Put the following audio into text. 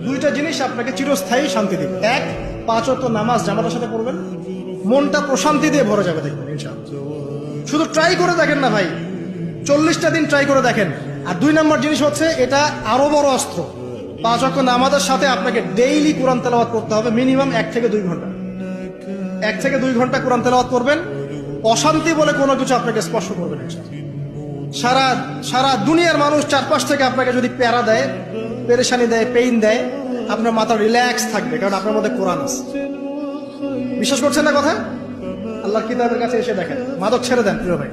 দুইটা জিনিস আপনাকে চিরস্থায়ী শান্তি দিবে। এক, 5 ওয়াক্ত নামাজ জামাতের সাথে পড়বেন, মনটা প্রশান্তি দিয়ে ভরে যাবে, দেখবেন ইনশাআল্লাহ। শুধু ট্রাই করে দেখেন না ভাই, 40টা দিন ট্রাই করে দেখেন। আর 2 নম্বর জিনিস হচ্ছে, এটা আরো বড় অস্ত্র। 5 ওয়াক্ত নামাজের সাথে আপনাকে ডেইলি কোরআন তেলাওয়াত করতে হবে, মিনিমাম 1 থেকে 2 ঘন্টা। 1 থেকে 2 ঘন্টা কোরআন তেলাওয়াত করবেন, অশান্তি বলে কোনো কিছু আপনাকে স্পর্শ করবে না ইনশাআল্লাহ। সারা দুনিয়ার মানুষ চারপাশ থেকে আপনাকে যদি প্যারা দেয়, পেরেশানি দেয়, পেইন দেয়, আপনার মাথা রিল্যাক্স থাকবে, কারণ আপনার মধ্যে কোরআন আছে। বিশ্বাস করছেন না কথা? আল্লাহর কিতাবের কাছে এসে দেখেন। মাদক ছেড়ে দেন প্রিয় ভাই।